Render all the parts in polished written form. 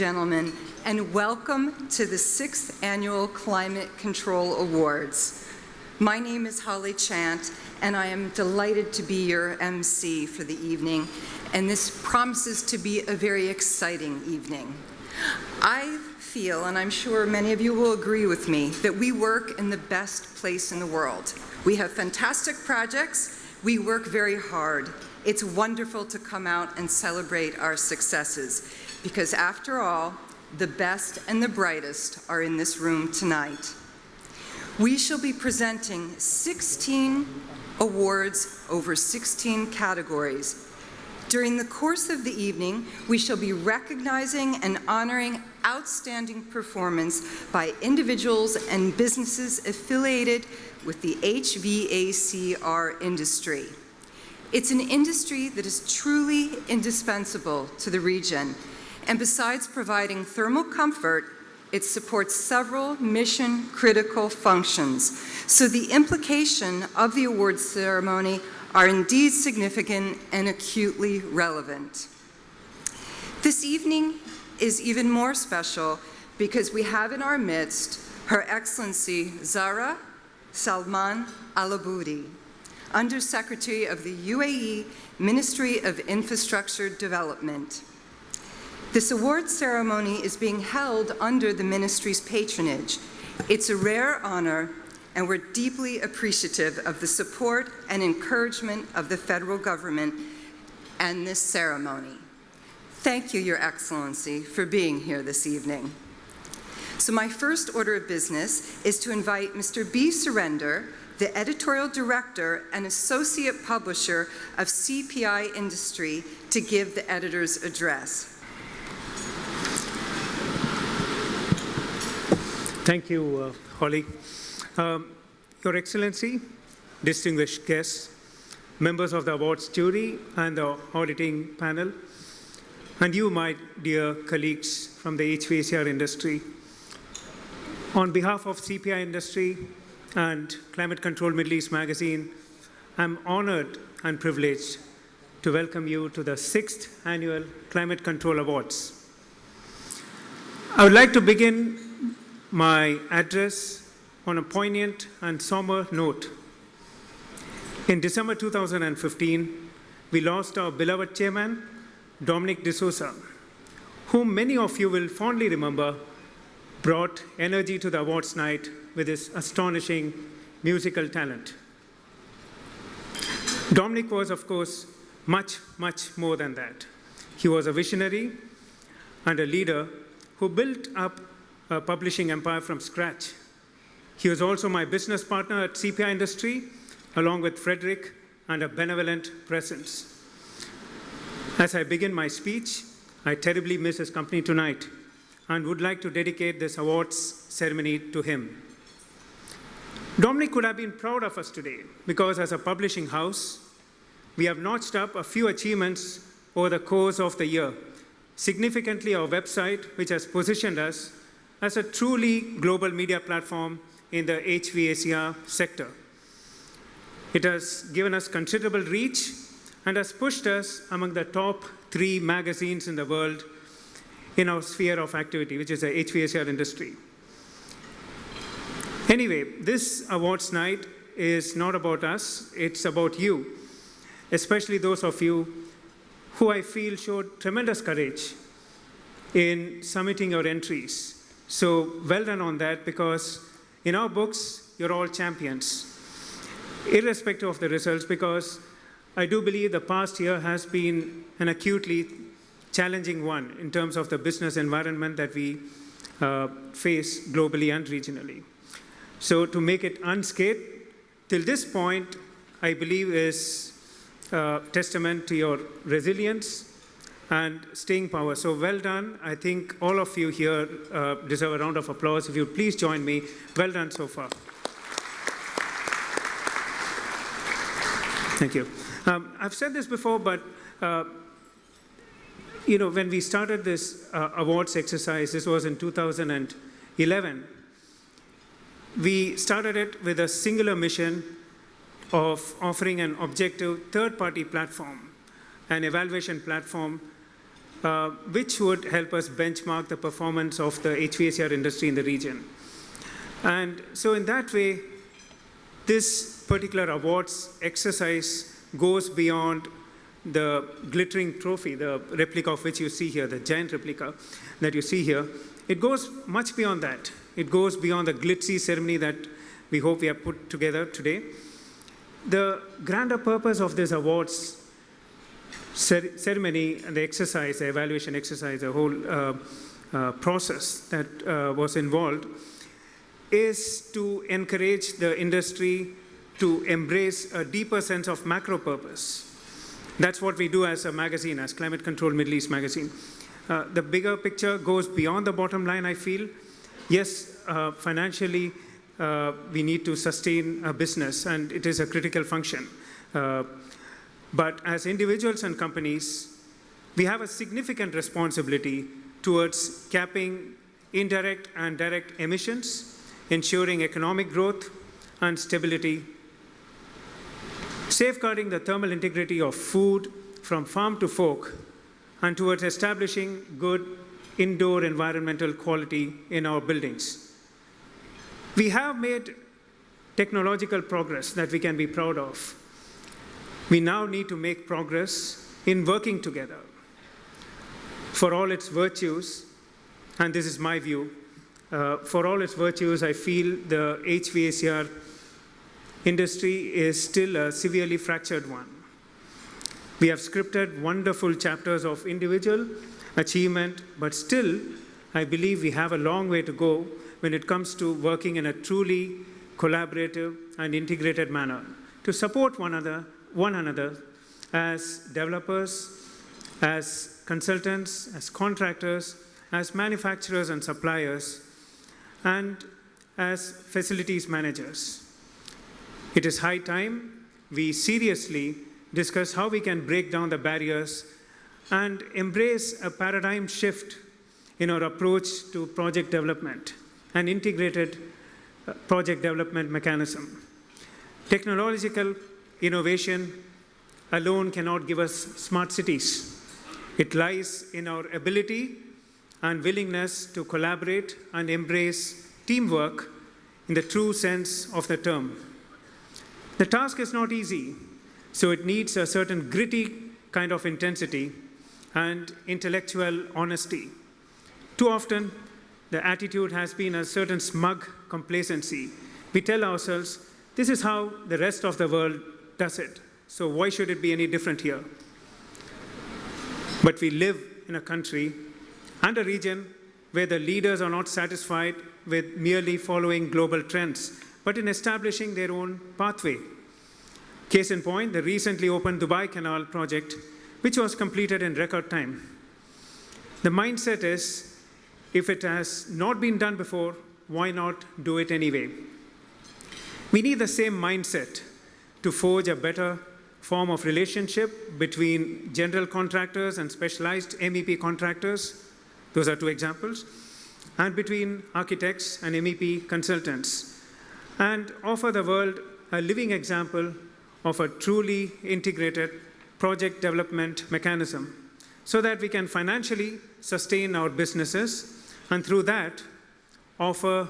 gentlemen, and welcome to the 6th Annual Climate Control Awards. My name is Holly Chant, and I am delighted to be your MC for the evening, and this promises to be a very exciting evening. I feel, and I'm sure many of you will agree with me, that we work in the best place in the world. We have fantastic projects. We work very hard. It's wonderful to come out and celebrate our successes, because after all, the best and the brightest are in this room tonight. We shall be presenting 16 awards over 16 categories. During the course of the evening, we shall be recognizing and honoring outstanding performance by individuals and businesses affiliated with the HVACR industry. It's an industry that is truly indispensable to the region, and besides providing thermal comfort, it supports several mission-critical functions. So the implication of the awards ceremony are indeed significant and acutely relevant. This evening is even more special because we have in our midst Her Excellency Zahra Salman Alaboudi, Undersecretary of the UAE Ministry of Infrastructure Development. This award ceremony is being held under the ministry's patronage. It's a rare honor, and we're deeply appreciative of the support and encouragement of the federal government and this ceremony. Thank you, Your Excellency, for being here this evening. So my first order of business is to invite Mr. B. Surrender, the editorial director and associate publisher of CPI Industry, to give the editor's address. Thank you, Holly. Your Excellency, distinguished guests, members of the awards jury and the auditing panel, and you, my dear colleagues from the HVACR industry, on behalf of CPI Industry and Climate Control Middle East Magazine, I'm honored and privileged to welcome you to the 6th Annual Climate Control Awards. I would like to begin my address on a poignant and somber note. In December 2015, we lost our beloved chairman, Dominic D'Souza, whom many of you will fondly remember brought energy to the awards night with his astonishing musical talent. Dominic was, of course, much, much more than that. He was a visionary and a leader who built up a publishing empire from scratch. He was also my business partner at CPI Industry, along with Frederick, and a benevolent presence. As I begin my speech, I terribly miss his company tonight and would like to dedicate this awards ceremony to him. Dominic could have been proud of us today because as a publishing house, we have notched up a few achievements over the course of the year. Significantly, our website, which has positioned us as a truly global media platform in the HVACR sector. It has given us considerable reach and has pushed us among the top 3 magazines in the world in our sphere of activity, which is the HVACR industry. Anyway, this awards night is not about us, it's about you, especially those of you who I feel showed tremendous courage in submitting your entries. So well done on that, because in our books, you're all champions, irrespective of the results, because I do believe the past year has been an acutely challenging one in terms of the business environment that we face globally and regionally. So to make it unscathed, till this point, I believe is testament to your resilience and staying power. So well done. I think all of you here deserve a round of applause. If you please join me, well done so far. Thank you. I've said this before, but when we started this awards exercise, this was in 2011, we started it with a singular mission of offering an objective third-party platform, an evaluation platform which would help us benchmark the performance of the HVACR industry in the region. And so in that way, this particular awards exercise goes beyond the glittering trophy, the replica of which you see here, the giant replica that you see here. It goes much beyond that. It goes beyond the glitzy ceremony that we hope we have put together today. The grander purpose of this awards ceremony and the exercise, the evaluation exercise, the whole process that was involved is to encourage the industry to embrace a deeper sense of macro purpose. That's what we do as a magazine, as Climate Control Middle East magazine. The bigger picture goes beyond the bottom line, I feel. Yes, financially, we need to sustain a business, and it is a critical function. But as individuals and companies, we have a significant responsibility towards capping indirect and direct emissions, ensuring economic growth and stability, safeguarding the thermal integrity of food from farm to fork, and towards establishing good indoor environmental quality in our buildings. We have made technological progress that we can be proud of. We now need to make progress in working together. For all its virtues, and this is my view, for all its virtues, I feel the HVACR industry is still a severely fractured one. We have scripted wonderful chapters of individual achievement, but still, I believe we have a long way to go when it comes to working in a truly collaborative and integrated manner to support one another as developers, as consultants, as contractors, as manufacturers and suppliers, and as facilities managers. It is high time we seriously discuss how we can break down the barriers and embrace a paradigm shift in our approach to project development, an integrated project development mechanism. Technological innovation alone cannot give us smart cities. It lies in our ability and willingness to collaborate and embrace teamwork in the true sense of the term. The task is not easy, so it needs a certain gritty kind of intensity and intellectual honesty. Too often, the attitude has been a certain smug complacency. We tell ourselves, this is how the rest of the world does it, so why should it be any different here? But we live in a country and a region where the leaders are not satisfied with merely following global trends, but in establishing their own pathway. Case in point, the recently opened Dubai Canal project, which was completed in record time. The mindset is, if it has not been done before, why not do it anyway? We need the same mindset to forge a better form of relationship between general contractors and specialized MEP contractors. Those are two examples. And between architects and MEP consultants, and offer the world a living example of a truly integrated project development mechanism so that we can financially sustain our businesses and through that offer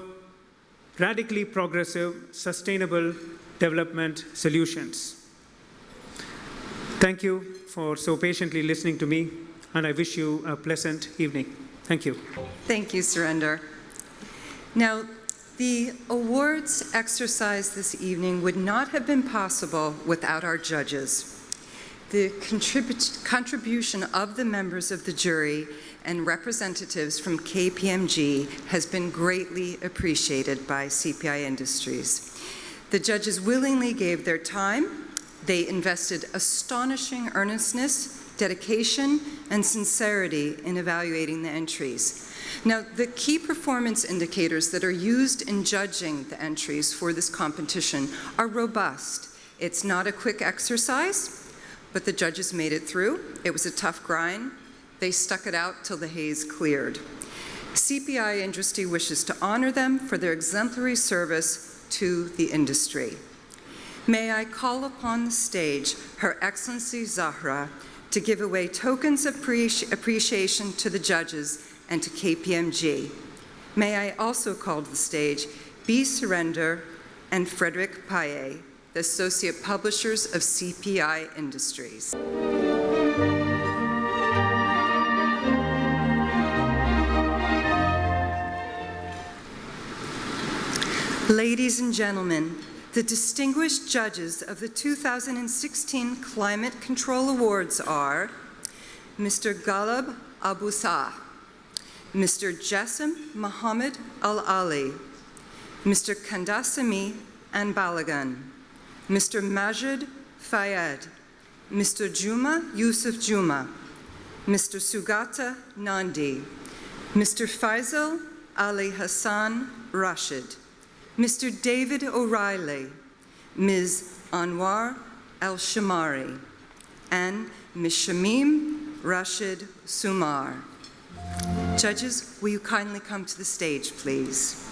radically progressive, sustainable development solutions. Thank you for so patiently listening to me, and I wish you a pleasant evening. Thank you. Thank you, Surinder. Now, the awards exercise this evening would not have been possible without our judges. The contribution of the members of the jury and representatives from KPMG has been greatly appreciated by CPI Industries. The judges willingly gave their time. They invested astonishing earnestness, dedication, and sincerity in evaluating the entries. Now, the key performance indicators that are used in judging the entries for this competition are robust. It's not a quick exercise, but the judges made it through. It was a tough grind. They stuck it out till the haze cleared. CPI Industry wishes to honor them for their exemplary service to the industry. May I call upon the stage Her Excellency Zahra to give away tokens of appreciation to the judges and to KPMG. May I also call to the stage B. Surrender and Frederick Paye, the Associate Publishers of CPI Industries. Ladies and gentlemen, the distinguished judges of the 2016 Climate Control Awards are Mr. Ghalib Abousaah, Mr. Jassim Mohammed Al-Ali, Mr. Kandasamy Anbalagan, Mr. Majid Fayed, Mr. Juma Yusuf Juma, Mr. Sugata Nandi, Mr. Faisal Ali Hassan Rashid, Mr. David O'Reilly, Ms. Anwar El-Shamari, and Ms. Shamim Rashid Sumar. Judges, will you kindly come to the stage, please?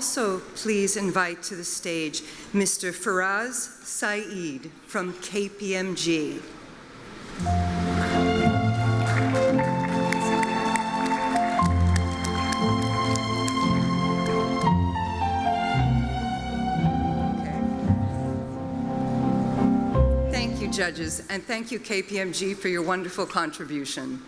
Also, please invite to the stage Mr. Faraz Saeed from KPMG. Thank you, judges, and thank you, KPMG, for your wonderful contribution.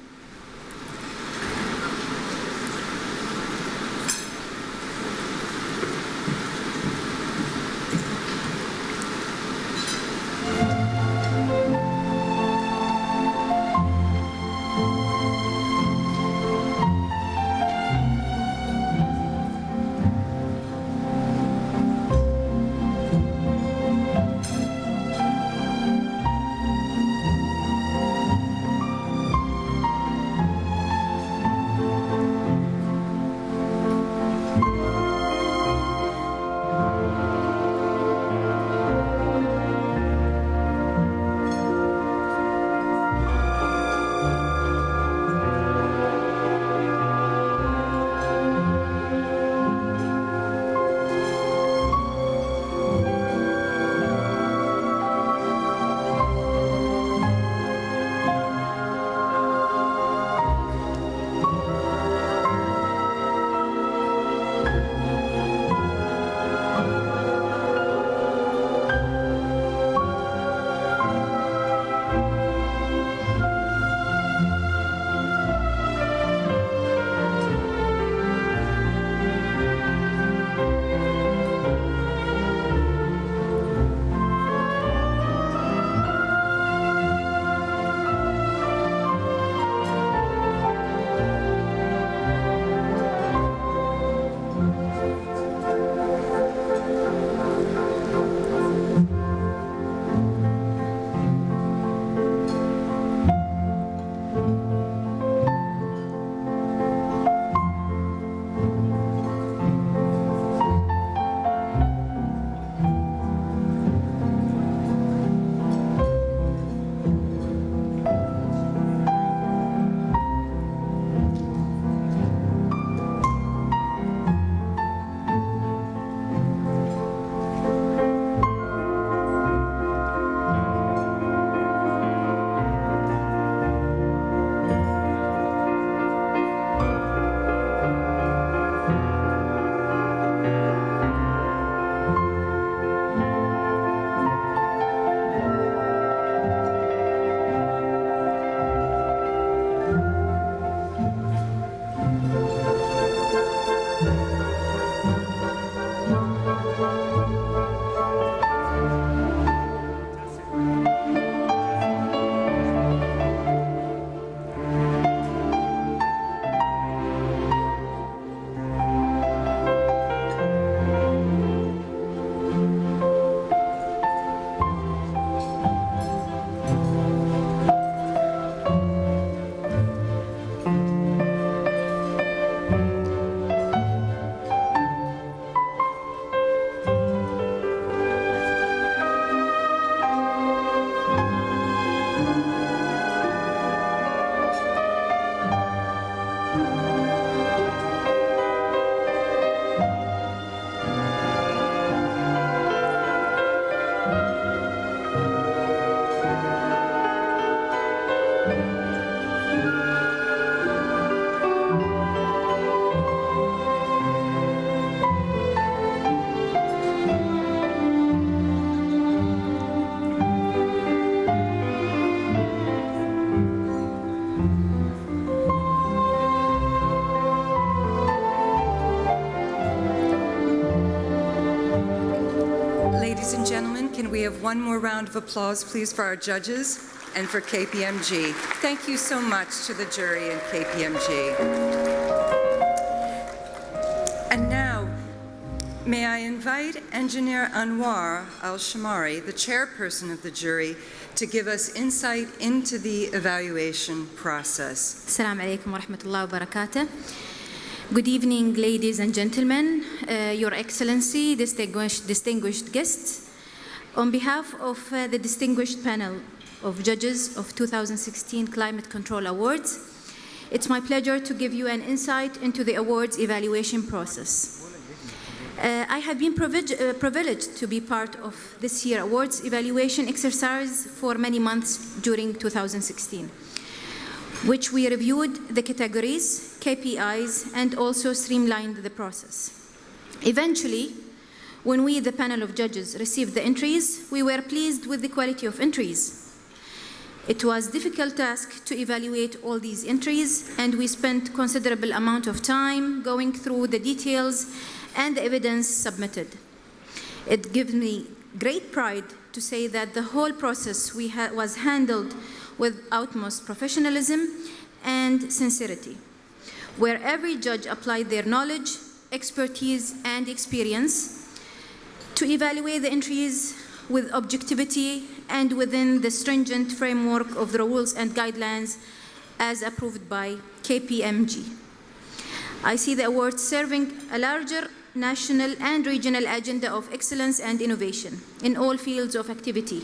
Ladies and gentlemen, can we have one more round of applause, please, for our judges and for KPMG? Thank you so much to the jury and KPMG. And now, may I invite Engineer Anwar Al-Shamari, the chairperson of the jury, to give us insight into the evaluation process. Assalamu alaikum wa rahmatullahi wa barakatuh. Good evening, ladies and gentlemen, Your Excellency, distinguished guests. On behalf of the distinguished panel of judges of 2016 Climate Control Awards, it's my pleasure to give you an insight into the awards evaluation process. I have been privileged to be part of this year's awards evaluation exercise for many months during 2016, which we reviewed the categories, KPIs, and also streamlined the process. Eventually, when we, the panel of judges, received the entries, we were pleased with the quality of entries. It was a difficult task to evaluate all these entries, and we spent considerable amount of time going through the details and the evidence submitted. It gives me great pride to say that the whole process was handled with utmost professionalism and sincerity, where every judge applied their knowledge, expertise, and experience to evaluate the entries with objectivity and within the stringent framework of the rules and guidelines as approved by KPMG. I see the award serving a larger national and regional agenda of excellence and innovation in all fields of activity.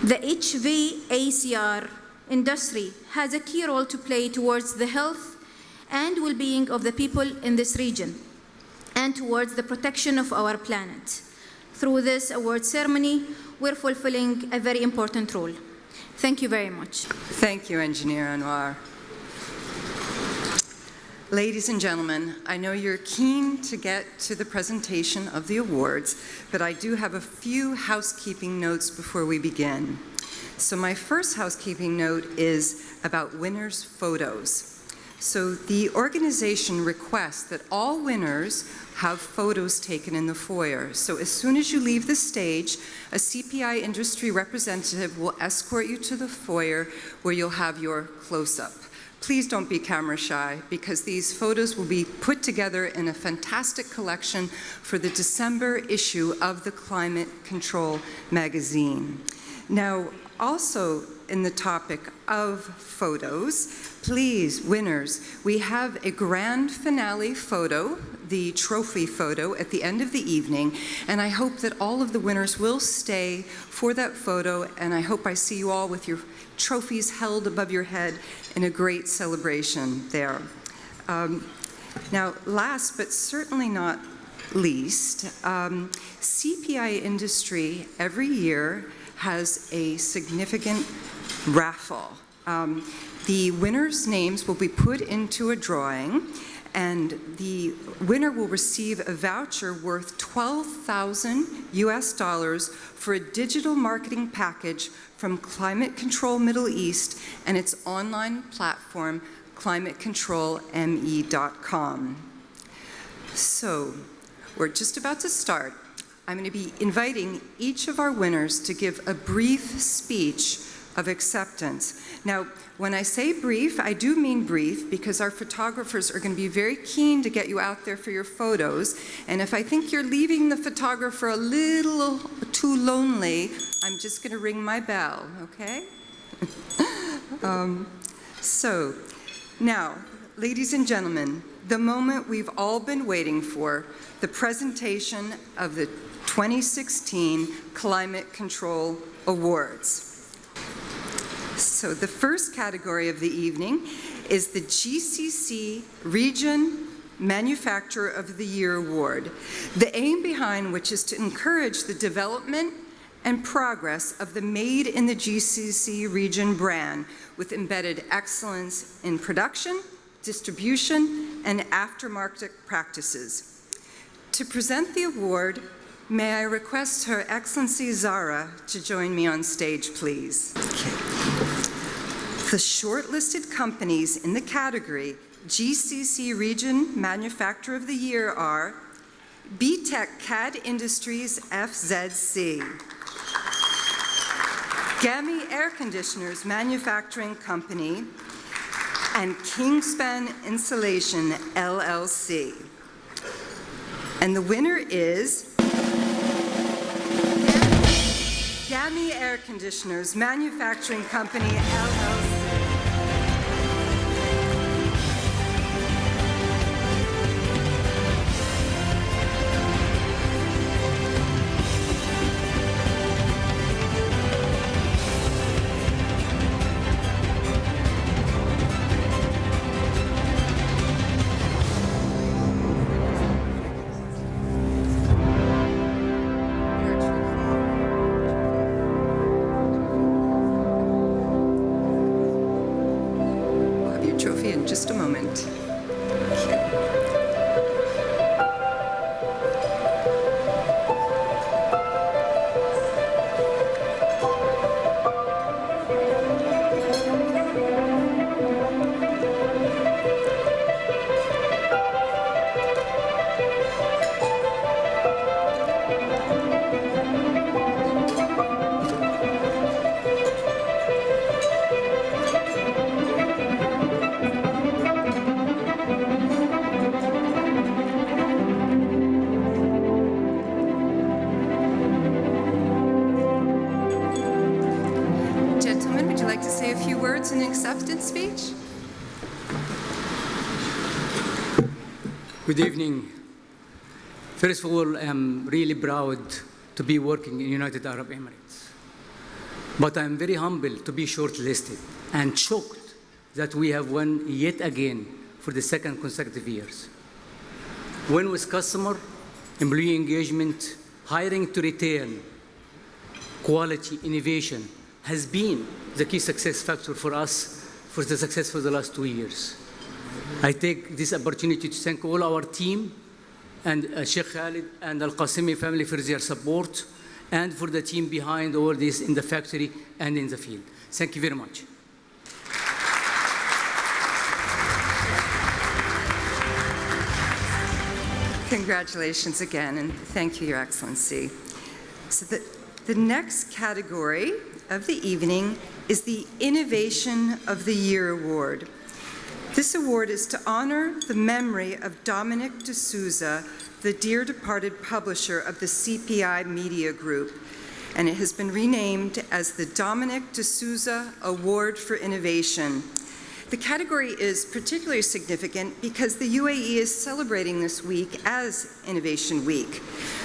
The HVACR industry has a key role to play towards the health and well-being of the people in this region and towards the protection of our planet. Through this award ceremony, we're fulfilling a very important role. Thank you very much. Thank you, Engineer Anwar. Ladies and gentlemen, I know you're keen to get to the presentation of the awards, but I do have a few housekeeping notes before we begin. So my first housekeeping note is about winners' photos. So the organization requests that all winners have photos taken in the foyer. So as soon as you leave the stage, a CPI industry representative will escort you to the foyer where you'll have your close-up. Please don't be camera shy, because these photos will be put together in a fantastic collection for the December issue of the Climate Control magazine. Now, also in the topic of photos, please, winners, we have a grand finale photo, the trophy photo, at the end of the evening, and I hope that all of the winners will stay for that photo, and I hope I see you all with your trophies held above your head in a great celebration there. Now, last but certainly not least, CPI industry every year has a significant raffle. The winners' names will be put into a drawing, and the winner will receive a voucher worth $12,000 US for a digital marketing package from Climate Control Middle East and its online platform, climatecontrolme.com. So, we're just about to start. I'm going to be inviting each of our winners to give a brief speech of acceptance. Now, when I say brief, I do mean brief, because our photographers are going to be very keen to get you out there for your photos. And if I think you're leaving the photographer a little too lonely, I'm just going to ring my bell, okay? So, now, ladies and gentlemen, the moment we've all been waiting for, the presentation of the 2016 Climate Control Awards. So the first category of the evening is the GCC Region Manufacturer of the Year Award, the aim behind which is to encourage the development and progress of the Made in the GCC region brand with embedded excellence in production, distribution, and aftermarket practices. To present the award, may I request Her Excellency Zara to join me on stage, please. The shortlisted companies in the category GCC Region Manufacturer of the Year are BTEC CAD Industries FZC, Gami Air Conditioners Manufacturing Company, and Kingspan Insulation LLC. And the winner is Gami Air Conditioners Manufacturing Company LLC. We'll have your trophy in just a moment. Gentlemen, would you like to say a few words in acceptance speech? Good evening. First of all, I'm really proud to be working in United Arab Emirates. But I'm very humble to be shortlisted and shocked that we have won yet again for the second consecutive years. When with customer, employee engagement, hiring to retain, quality, innovation has been the key success factor for us for the success for the last 2 years. I take this opportunity to thank all our team and Sheikh Khalid and Al-Qasimi family for their support and for the team behind all this in the factory and in the field. Thank you very much. Congratulations again, and thank you, Your Excellency. So the next category of the evening is the Innovation of the Year Award. This award is to honor the memory of Dominic D'Souza, the dear departed publisher of the CPI Media Group, and it has been renamed as the Dominic D'Souza Award for Innovation. The category is particularly significant because the UAE is celebrating this week as Innovation Week.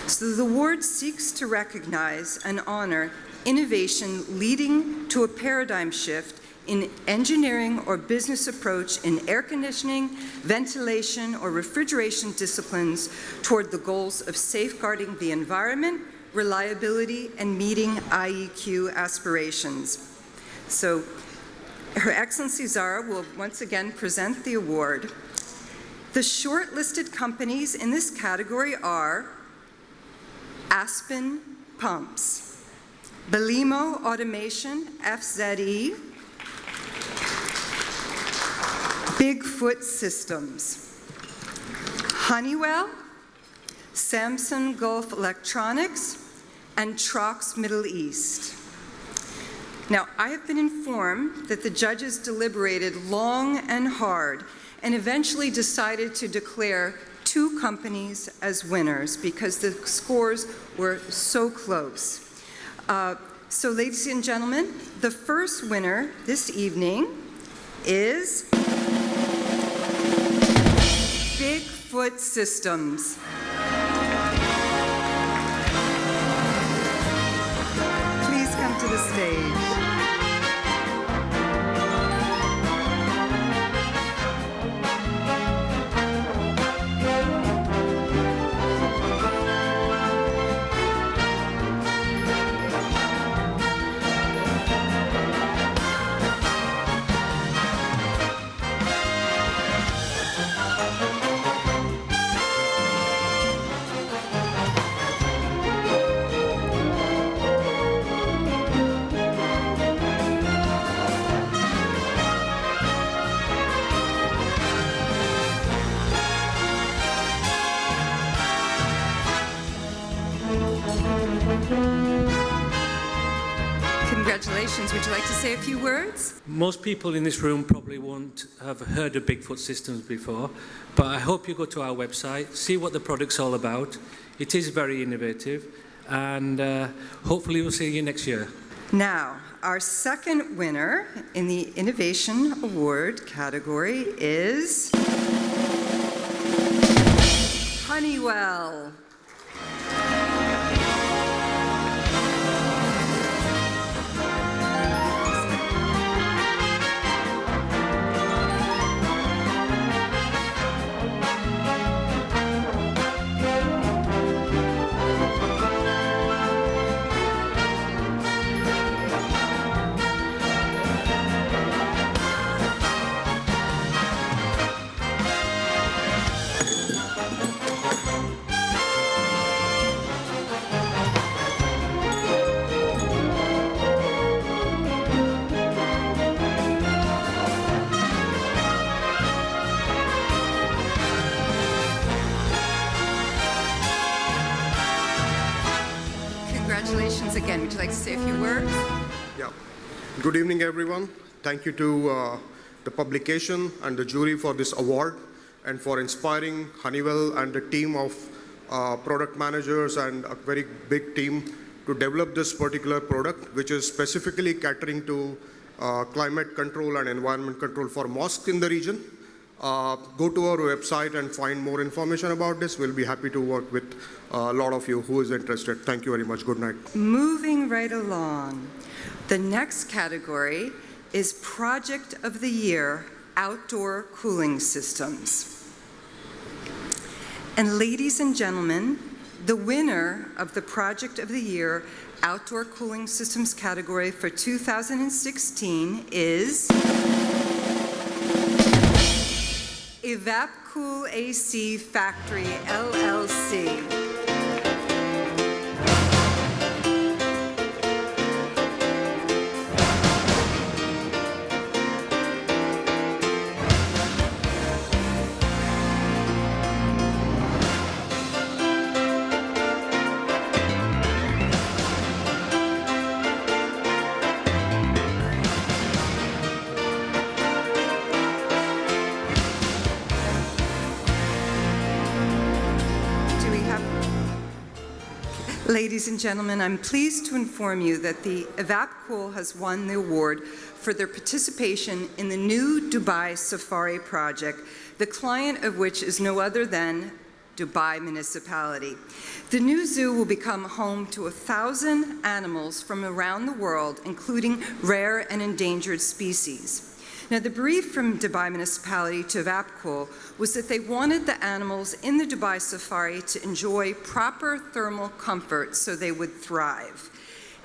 So the award seeks to recognize and honor innovation leading to a paradigm shift in engineering or business approach in air conditioning, ventilation, or refrigeration disciplines toward the goals of safeguarding the environment, reliability, and meeting IEQ aspirations. So, Her Excellency Zara will once again present the award. The shortlisted companies in this category are Aspen Pumps, Belimo Automation FZE, Bigfoot Systems, Honeywell, Samsung Gulf Electronics, and Trox Middle East. Now, I have been informed that the judges deliberated long and hard and eventually decided to declare 2 companies as winners because the scores were so close. So, ladies and gentlemen, the first winner this evening is Bigfoot Systems. Please come to the stage. Congratulations. Would you like to say a few words? Most people in this room probably won't have heard of Bigfoot Systems before, but I hope you go to our website, see what the product's all about. It is very innovative, and hopefully we'll see you next year. Now, our second winner in the Innovation Award category is Honeywell. Congratulations again. Would you like to say a few words? Yeah. Good evening, everyone. Thank you to the publication and the jury for this award and for inspiring Honeywell and the team of product managers and a very big team to develop this particular product, which is specifically catering to climate control and environment control for mosques in the region. Go to our website and find more information about this. We'll be happy to work with a lot of you who is interested. Thank you very much. Good night. Moving right along. The next category is Project of the Year, Outdoor Cooling Systems. And ladies and gentlemen, the winner of the Project of the Year, Outdoor Cooling Systems category for 2016 is EvapCool AC Factory, LLC. Ladies and gentlemen, I'm pleased to inform you that the EvapCool has won the award for their participation in the new Dubai Safari project, the client of which is no other than Dubai Municipality. The new zoo will become home to 1,000 animals from around the world, including rare and endangered species. Now, the brief from Dubai Municipality to EvapCool was that they wanted the animals in the Dubai Safari to enjoy proper thermal comfort so they would thrive.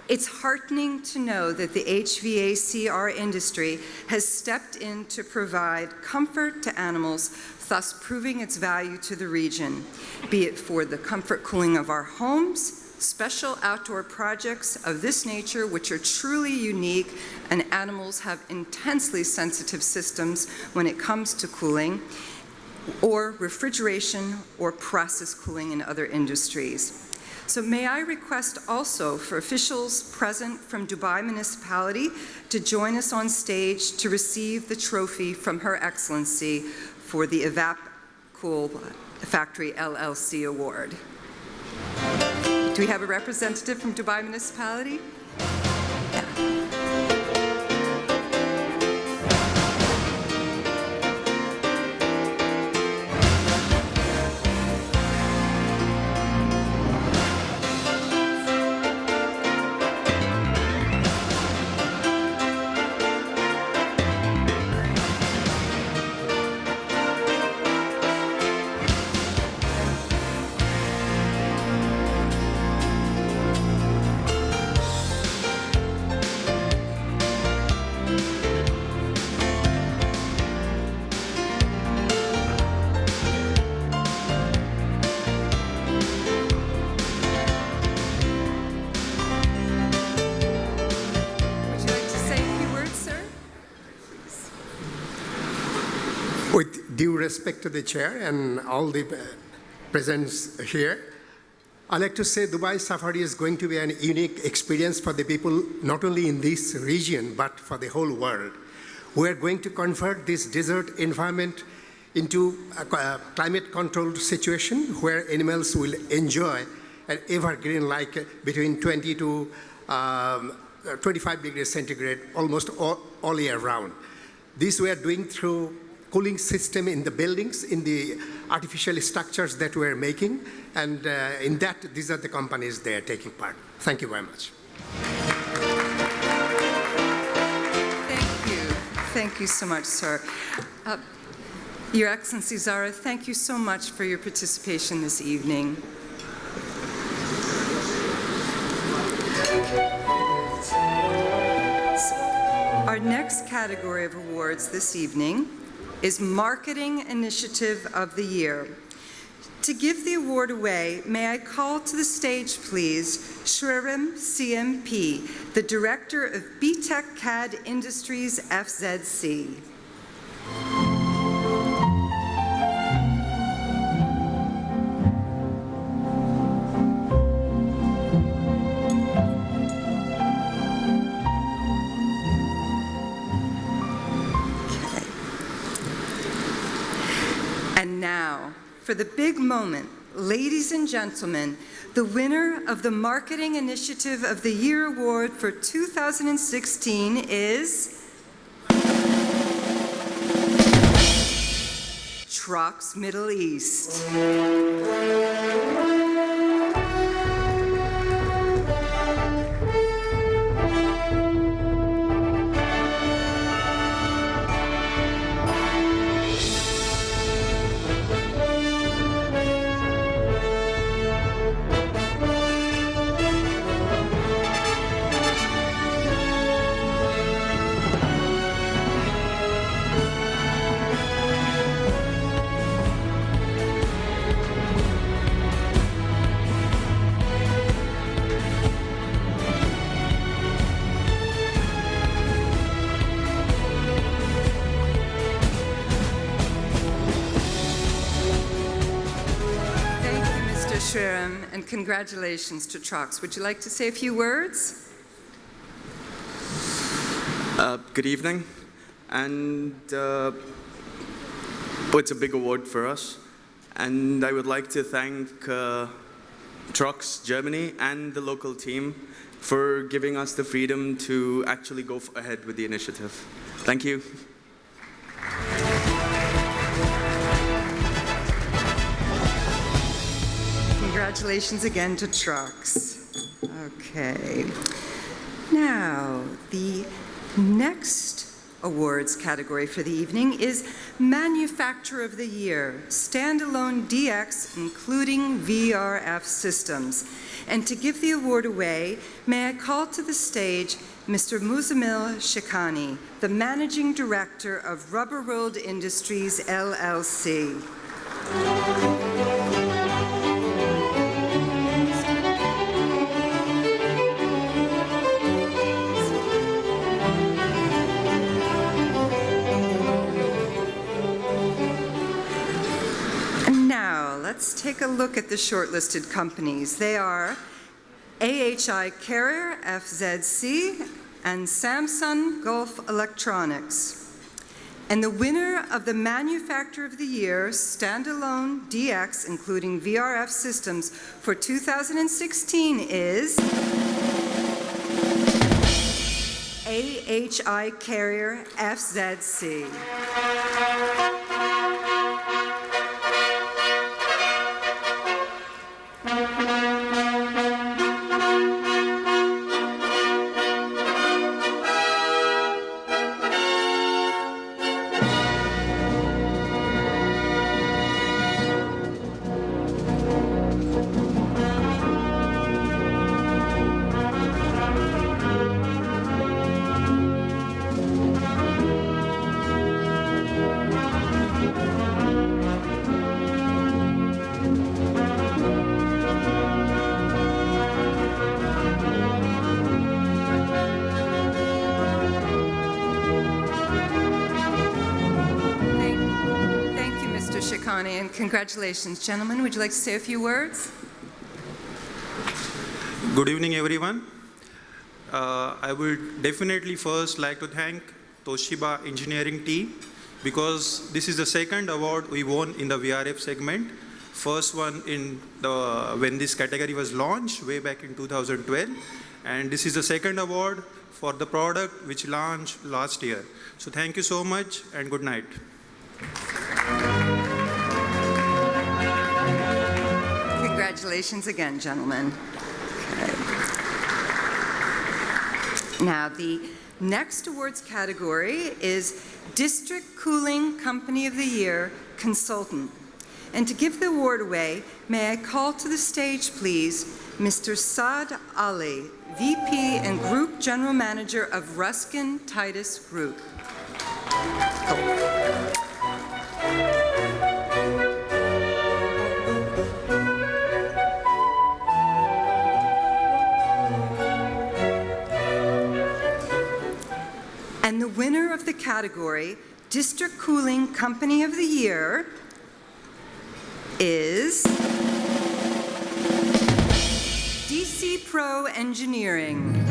It's heartening to know that the HVACR industry has stepped in to provide comfort to animals, thus proving its value to the region, be it for the comfort cooling of our homes, special outdoor projects of this nature which are truly unique, and animals have intensely sensitive systems when it comes to cooling, or refrigeration or process cooling in other industries. So may I request also for officials present from Dubai Municipality to join us on stage to receive the trophy from Her Excellency for the EvapCool Factory LLC Award. Do we have a representative from Dubai Municipality? With due respect to the chair and all the presents here, I like to say Dubai Safari is going to be an unique experience for the people, not only in this region, but for the whole world. We are going to convert this desert environment into a climate-controlled situation where animals will enjoy an evergreen like between 20 to 25 degrees centigrade almost all year round. This we are doing through cooling system in the buildings, in the artificial structures that we are making, and in that, these are the companies they are taking part. Thank you very much. Thank you. Thank you so much, sir. Your Excellency Zara, thank you so much for your participation this evening. Our next category of awards this evening is Marketing Initiative of the Year. To give the award away, may I call to the stage, please, Shriram CMP, the Director of BTEC CAD Industries FZC. And now, for the big moment, ladies and gentlemen, the winner of the Marketing Initiative of the Year Award for 2016 is Trox Middle East. And congratulations to Trox. Would you like to say a few words? Good evening, and it's a big award for us, and I would like to thank Trox Germany and the local team for giving us the freedom to actually go ahead with the initiative. Thank you. Congratulations again to Trox. Okay. Now, the next awards category for the evening is Manufacturer of the Year, Standalone DX, including VRF Systems. And to give the award away, may I call to the stage Mr. Muzammil Shikhani, the Managing Director of Rubber Rolled Industries, LLC. Let's take a look at the shortlisted companies. They are AHI Carrier, FZC, and Samsung Gulf Electronics. And the winner of the Manufacturer of the Year, Standalone DX, including VRF Systems, for 2016 is AHI Carrier, FZC. And congratulations. Gentlemen, would you like to say a few words? Good evening, everyone. I would definitely first like to thank Toshiba engineering team because this is the second award we won in the VRF segment. First one when this category was launched way back in 2012, and this is the second award for the product which launched last year. So thank you so much and good night. Congratulations again, gentlemen. Now, the next awards category is District Cooling Company of the Year Consultant. And to give the award away, may I call to the stage, please, Mr. Saad Ali, VP and Group General Manager of Ruskin Titus Group. And the winner of the category, District Cooling Company of the Year, is DC Pro Engineering.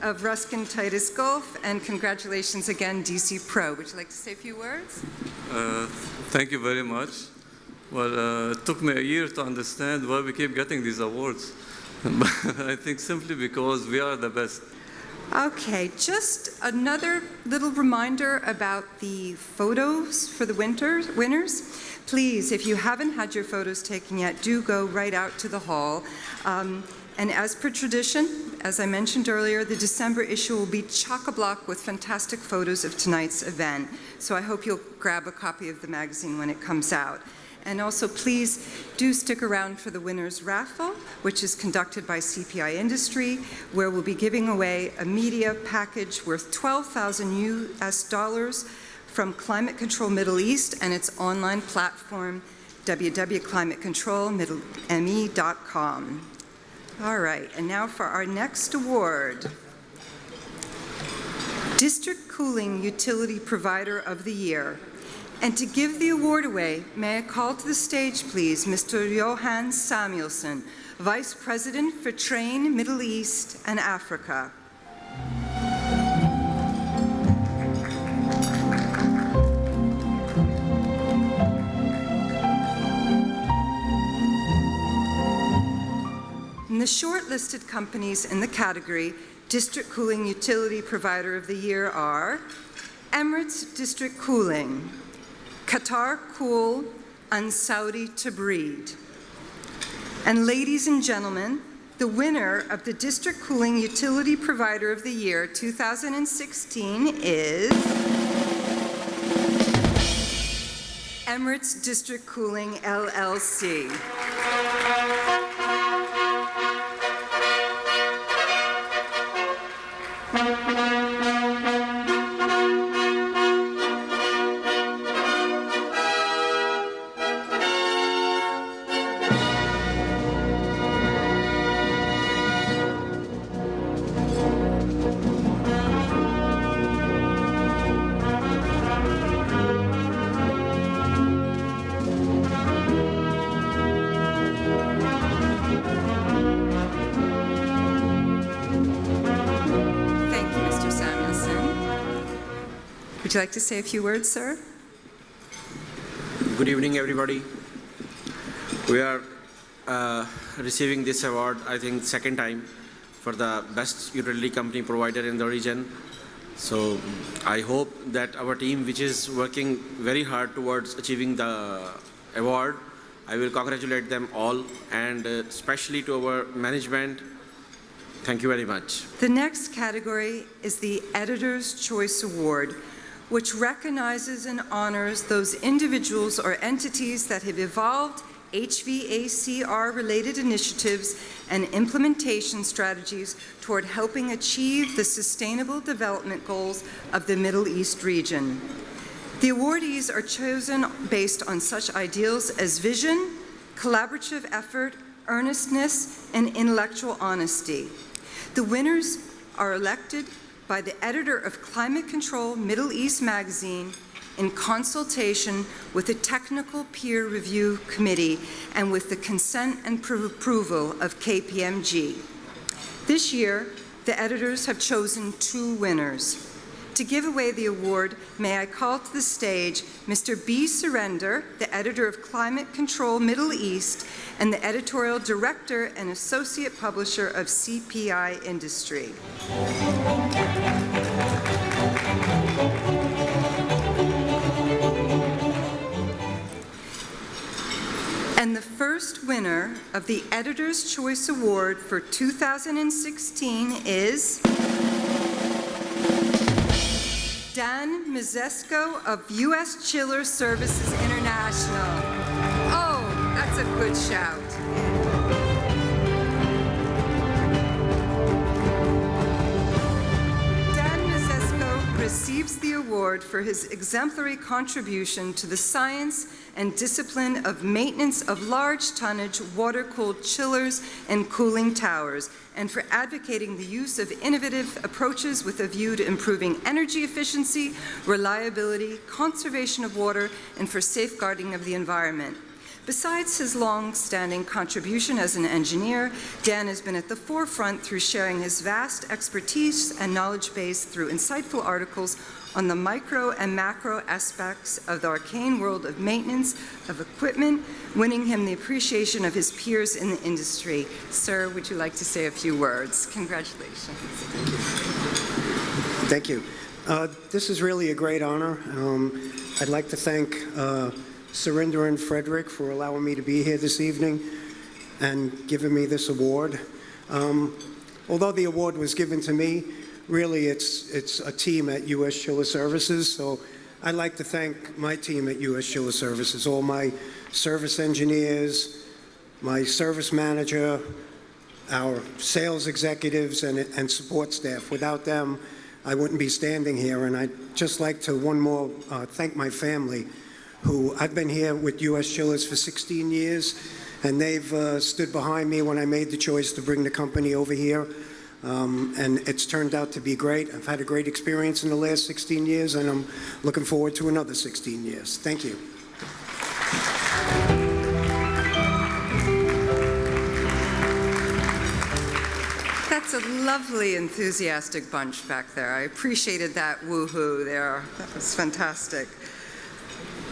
Of Ruskin Titus Gulf, and congratulations again, DC Pro. Would you like to say a few words? Thank you very much. Well, it took me a year to understand why we keep getting these awards. I think simply because we are the best. Okay, just another little reminder about the photos for the winners. Please, if you haven't had your photos taken yet, do go right out to the hall. And as per tradition, as I mentioned earlier, the December issue will be chock-a-block with fantastic photos of tonight's event. So I hope you'll grab a copy of the magazine when it comes out. And also, please do stick around for the winner's raffle, which is conducted by CPI Industry, where we'll be giving away a media package worth $12,000 US from Climate Control Middle East and its online platform, www.climatecontrolme.com. All right, and now for our next award. District Cooling Utility Provider of the Year. And to give the award away, may I call to the stage, please, Mr. Johan Samuelson, Vice President for Trane, Middle East and Africa. And the shortlisted companies in the category District Cooling Utility Provider of the Year are Emirates District Cooling, Qatar Cool, and Saudi Tabreed. And ladies and gentlemen, the winner of the District Cooling Utility Provider of the Year 2016 is Emirates District Cooling, LLC. Would you like to say a few words, sir? Good evening, everybody. We are receiving this award, I think, second time for the best utility company provider in the region. So I hope that our team, which is working very hard towards achieving the award, I will congratulate them all, and especially to our management. Thank you very much. The next category is the Editor's Choice Award, which recognizes and honors those individuals or entities that have evolved HVACR-related initiatives and implementation strategies toward helping achieve the sustainable development goals of the Middle East region. The awardees are chosen based on such ideals as vision, collaborative effort, earnestness, and intellectual honesty. The winners are elected by the editor of Climate Control Middle East magazine in consultation with a technical peer review committee and with the consent and approval of KPMG. This year, the editors have chosen 2 winners. To give away the award, may I call to the stage Mr. B. Surrender, the editor of Climate Control Middle East and the editorial director and associate publisher of CPI Industry. And the first winner of the Editor's Choice Award for 2016 is Dan Mizesko of U.S. Chiller Services International. Oh, that's a good shout. Dan Mizesko receives the award for his exemplary contribution to the science and discipline of maintenance of large tonnage water-cooled chillers and cooling towers, and for advocating the use of innovative approaches with a view to improving energy efficiency, reliability, conservation of water, and for safeguarding of the environment. Besides his long-standing contribution as an engineer, Dan has been at the forefront through sharing his vast expertise and knowledge base through insightful articles on the micro and macro aspects of the arcane world of maintenance of equipment, winning him the appreciation of his peers in the industry. Sir, would you like to say a few words? Congratulations. Thank you. This is really a great honor. I'd like to thank Surinder and Frederick for allowing me to be here this evening and giving me this award. Although the award was given to me, really it's a team at U.S. Chiller Services, so I'd like to thank my team at U.S. Chiller Services, all my service engineers, my service manager, our sales executives, and support staff. Without them, I wouldn't be standing here, and I'd just like to thank my family, who I've been here with U.S. Chillers for 16 years, and they've stood behind me when I made the choice to bring the company over here. And it's turned out to be great. I've had a great experience in the last 16 years, and I'm looking forward to another 16 years. Thank you. That's a lovely, enthusiastic bunch back there. I appreciated that woohoo there. That was fantastic.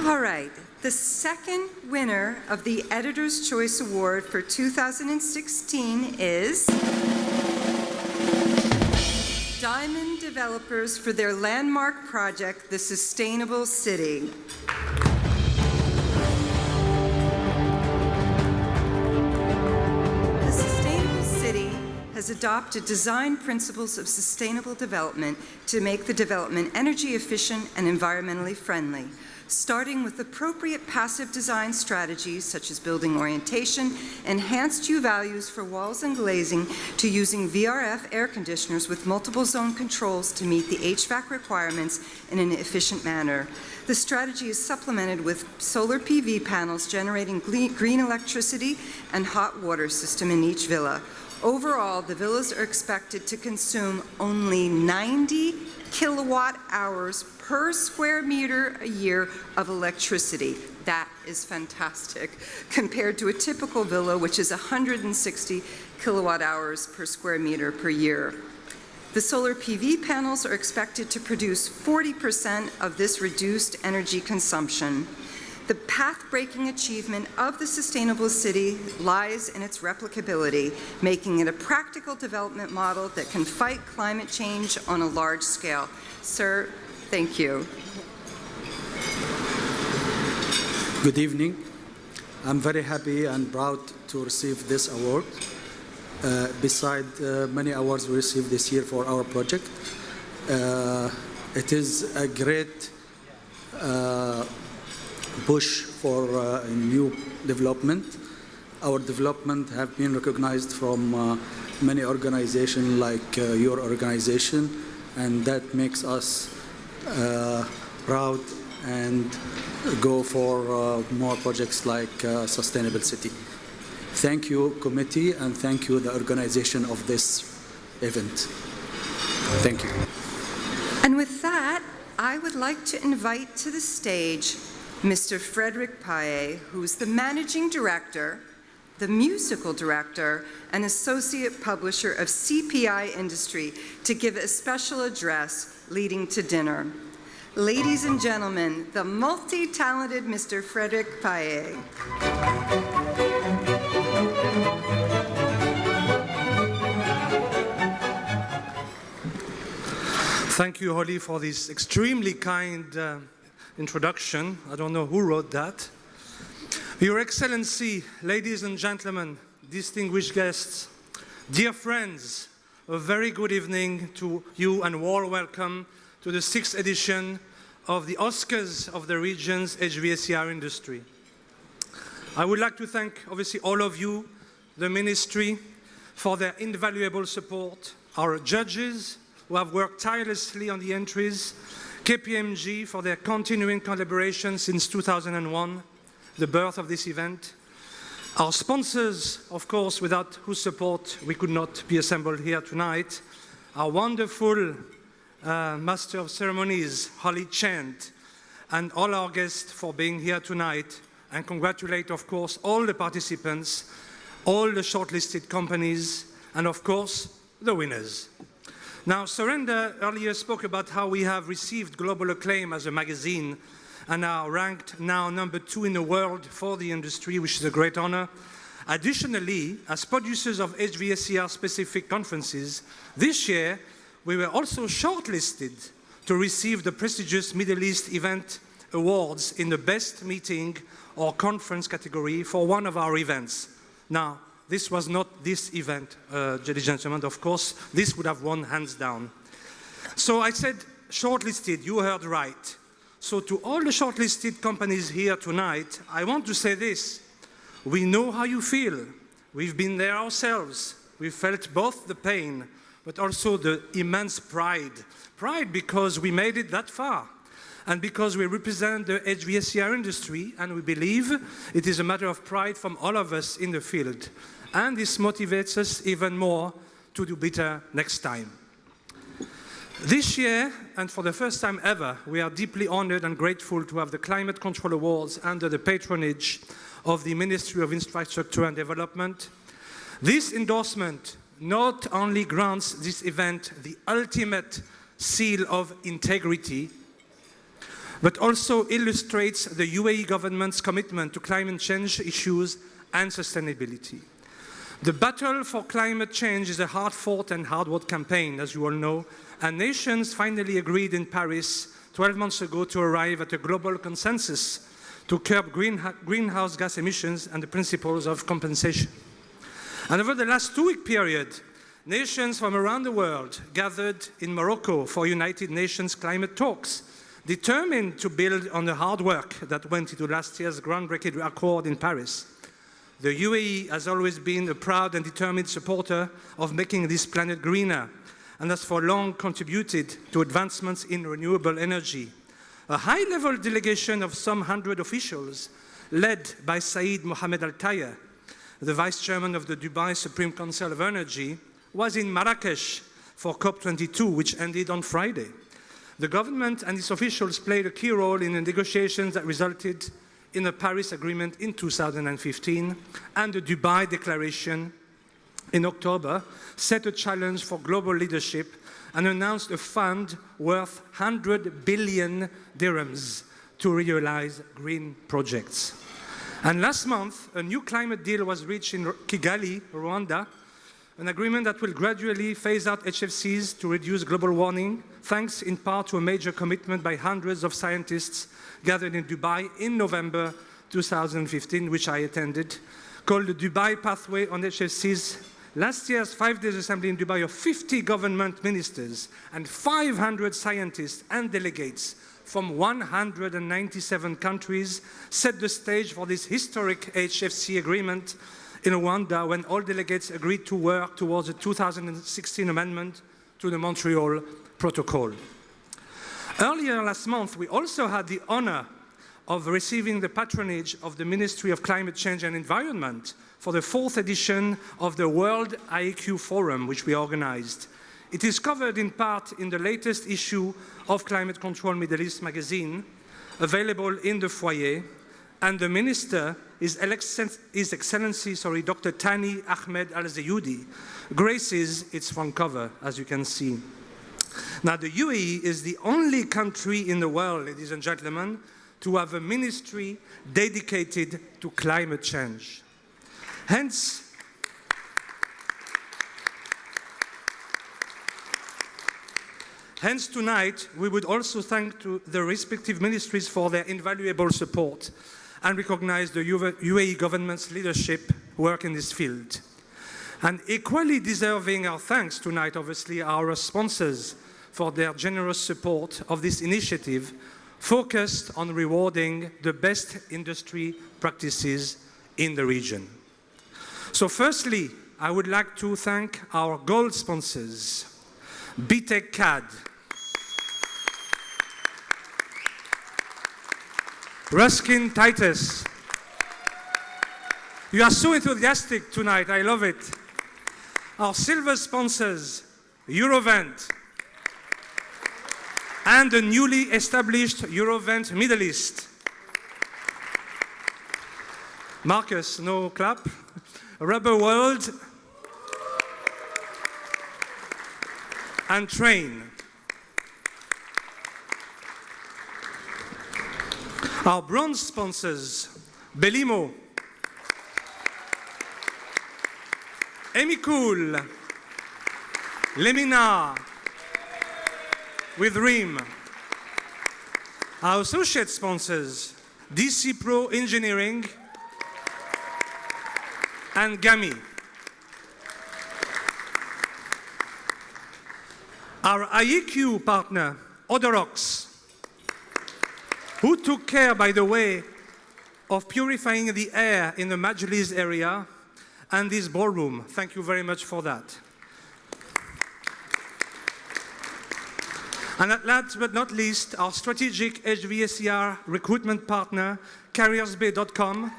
All right. The second winner of the Editor's Choice Award for 2016 is Diamond Developers for their landmark project, The Sustainable City. The Sustainable City has adopted design principles of sustainable development to make the development energy efficient and environmentally friendly, starting with appropriate passive design strategies such as building orientation, enhanced U-values for walls and glazing, to using VRF air conditioners with multiple zone controls to meet the HVAC requirements in an efficient manner. The strategy is supplemented with solar PV panels generating green electricity and hot water system in each villa. Overall, the villas are expected to consume only 90 kilowatt hours per square meter a year of electricity. That is fantastic, compared to a typical villa, which is 160 kilowatt hours per square meter per year. The solar PV panels are expected to produce 40% of this reduced energy consumption. The path-breaking achievement of the sustainable city lies in its replicability, making it a practical development model that can fight climate change on a large scale. Sir, thank you. Good evening. I'm very happy and proud to receive this award. Beside many awards we received this year for our project, it is a great push for new development. Our development have been recognized from many organizations like your organization, and that makes us proud and go for more projects like Sustainable City. Thank you, committee, and thank you, the organization of this event. Thank you. And with that, I would like to invite to the stage Mr. Frederick Paye, who's the Managing Director, the Musical Director, and Associate Publisher of CPI Industry, to give a special address leading to dinner. Ladies and gentlemen, the multi-talented Mr. Frederick Paye. Thank you, Holly, for this extremely kind introduction. I don't know who wrote that. Your Excellency, ladies and gentlemen, distinguished guests, dear friends, a very good evening to you and warm welcome to the 6th edition of the Oscars of the Region's HVACR industry. I would like to thank, obviously, all of you, the Ministry, for their invaluable support, our judges, who have worked tirelessly on the entries, KPMG for their continuing collaboration since 2001, the birth of this event, our sponsors, of course, without whose support we could not be assembled here tonight, our wonderful Master of Ceremonies, Holly Chant, and all our guests for being here tonight, and congratulate, of course, all the participants, all the shortlisted companies, and of course, the winners. Now, Surinder earlier spoke about how we have received global acclaim as a magazine and are ranked now #2 in the world for the industry, which is a great honor. Additionally, as producers of HVACR-specific conferences, this year we were also shortlisted to receive the prestigious Middle East Event Awards in the Best Meeting or Conference category for one of our events. Now, this was not this event, ladies and gentlemen, of course. This would have won hands down. So I said shortlisted, you heard right. So to all the shortlisted companies here tonight, I want to say this. We know how you feel. We've been there ourselves. We felt both the pain, but also the immense pride. Pride because we made it that far, and because we represent the HVACR industry, and we believe it is a matter of pride from all of us in the field. And this motivates us even more to do better next time. This year, and for the first time ever, we are deeply honored and grateful to have the Climate Control Awards under the patronage of the Ministry of Infrastructure and Development. This endorsement not only grants this event the ultimate seal of integrity, but also illustrates the UAE government's commitment to climate change issues and sustainability. The battle for climate change is a hard-fought and hard-won campaign, as you all know, and nations finally agreed in Paris 12 months ago to arrive at a global consensus to curb greenhouse gas emissions and the principles of compensation. And over the last 2-week period, nations from around the world gathered in Morocco for United Nations climate talks, determined to build on the hard work that went into last year's groundbreaking accord in Paris. The UAE has always been a proud and determined supporter of making this planet greener, and has for long contributed to advancements in renewable energy. A high-level delegation of some 100 officials, led by Saeed Mohammed Al-Tayeb, the Vice Chairman of the Dubai Supreme Council of Energy, was in Marrakesh for COP22, which ended on Friday. The government and its officials played a key role in the negotiations that resulted in the Paris Agreement in 2015, and the Dubai Declaration in October set a challenge for global leadership and announced a fund worth 100 billion dirhams to realize green projects. And last month, a new climate deal was reached in Kigali, Rwanda, an agreement that will gradually phase out HFCs to reduce global warming, thanks in part to a major commitment by hundreds of scientists gathered in Dubai in November 2015, which I attended, called the Dubai Pathway on HFCs. Last year's 5-day assembly in Dubai of 50 government ministers and 500 scientists and delegates from 197 countries set the stage for this historic HFC agreement in Rwanda when all delegates agreed to work towards a 2016 amendment to the Montreal Protocol. Earlier last month, we also had the honor of receiving the patronage of the Ministry of Climate Change and Environment for the 4th edition of the World IEQ Forum, which we organized. It is covered in part in the latest issue of Climate Control Middle East magazine, available in the foyer, and the minister is His Excellency Dr. Thani Ahmed Al-Zayudi, graces its front cover, as you can see. Now, the UAE is the only country in the world, ladies and gentlemen, to have a ministry dedicated to climate change. Hence, tonight, we would also thank the respective ministries for their invaluable support and recognize the UAE government's leadership work in this field. And equally deserving our thanks tonight, obviously, are our sponsors for their generous support of this initiative focused on rewarding the best industry practices in the region. So firstly, I would like to thank our gold sponsors, BTEC CAD, Ruskin Titus. You are so enthusiastic tonight, I love it. Our silver sponsors, Eurovent, and the newly established Eurovent Middle East. Marcus, no clap. Rubber World and Train. Our bronze sponsors, Belimo, Emicool, Lemina, with RIM. Our associate sponsors, DC Pro Engineering and GAMI. Our IEQ partner, Odorox, who took care, by the way, of purifying the air in the Majlis area and this ballroom. Thank you very much for that. And last but not least, our strategic HVACR recruitment partner, CarriersBay.com,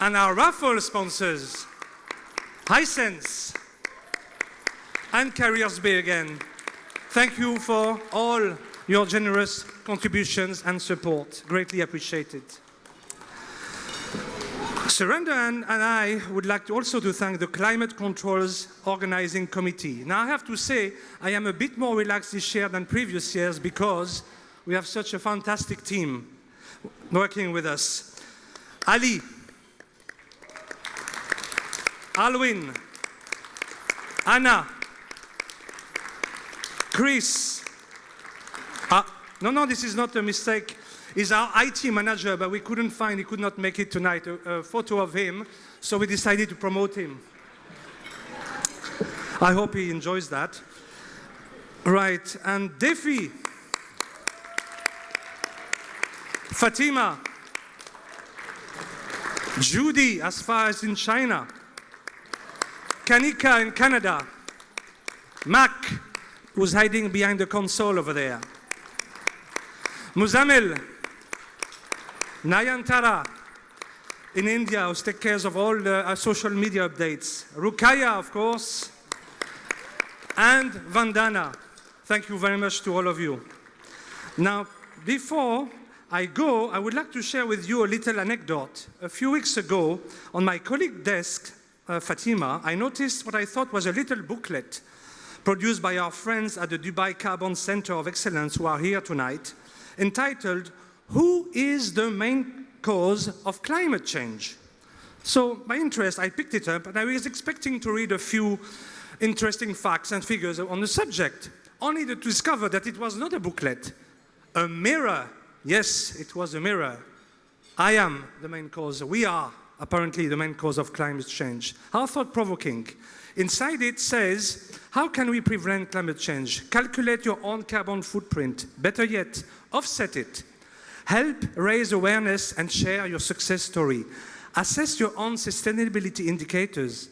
and our raffle sponsors, Hisense and Carriers Bay again. Thank you for all your generous contributions and support. Greatly appreciated. Surrender and I would like also to thank the Climate Controls Organizing Committee. Now I have to say, I am a bit more relaxed this year than previous years because we have such a fantastic team working with us. Ali, Alwyn, Anna, Chris. No, this is not a mistake. He's our IT manager, but we couldn't find, he could not make it tonight, a photo of him, so we decided to promote him. I hope he enjoys that. Right, and Defi, Fatima, Judy, as far as in China, Kanika in Canada, Mac, who's hiding behind the console over there, Muzamil, Nayantara in India, who takes care of all the social media updates, Rukaya, of course, and Vandana. Thank you very much to all of you. Now, before I go, I would like to share with you a little anecdote. A few weeks ago, on my colleague's desk, Fatima, I noticed what I thought was a little booklet produced by our friends at the Dubai Carbon Center of Excellence who are here tonight, entitled, "Who is the Main Cause of Climate Change?" So by interest, I picked it up and I was expecting to read a few interesting facts and figures on the subject, only to discover that it was not a booklet, a mirror. Yes, it was a mirror. I am the main cause. We are apparently the main cause of climate change. How thought-provoking. Inside it says, how can we prevent climate change? Calculate your own carbon footprint. Better yet, offset it. Help raise awareness and share your success story. Assess your own sustainability indicators.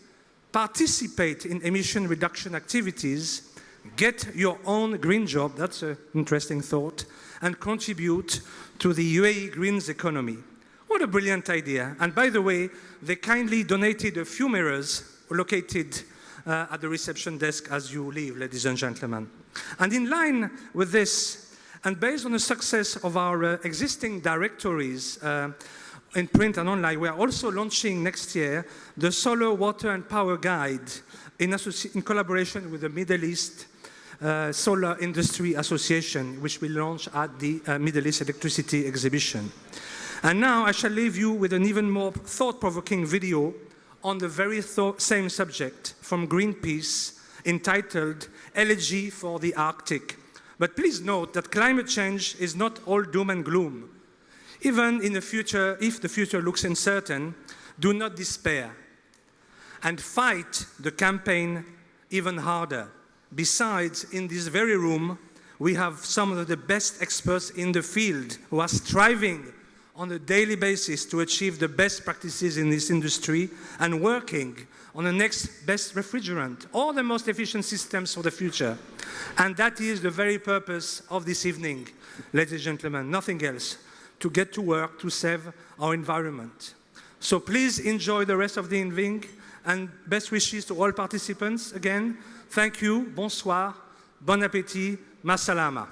Participate in emission reduction activities. Get your own green job, that's an interesting thought, and contribute to the UAE Greens economy. What a brilliant idea. And by the way, they kindly donated a few mirrors located at the reception desk as you leave, ladies and gentlemen. And in line with this, and based on the success of our existing directories in print and online, we are also launching next year the Solar, Water and Power Guide in collaboration with the Middle East Solar Industry Association, which will launch at the Middle East Electricity Exhibition. And now I shall leave you with an even more thought-provoking video on the very same subject from Greenpeace, entitled "Elegy for the Arctic." But please note that climate change is not all doom and gloom. Even in the future, if the future looks uncertain, do not despair and fight the campaign even harder. Besides, in this very room, we have some of the best experts in the field who are striving on a daily basis to achieve the best practices in this industry and working on the next best refrigerant or the most efficient systems for the future. And that is the very purpose of this evening, ladies and gentlemen, nothing else, to get to work to save our environment. So please enjoy the rest of the evening and best wishes to all participants. Again, thank you, bonsoir, bon appétit, ma salama.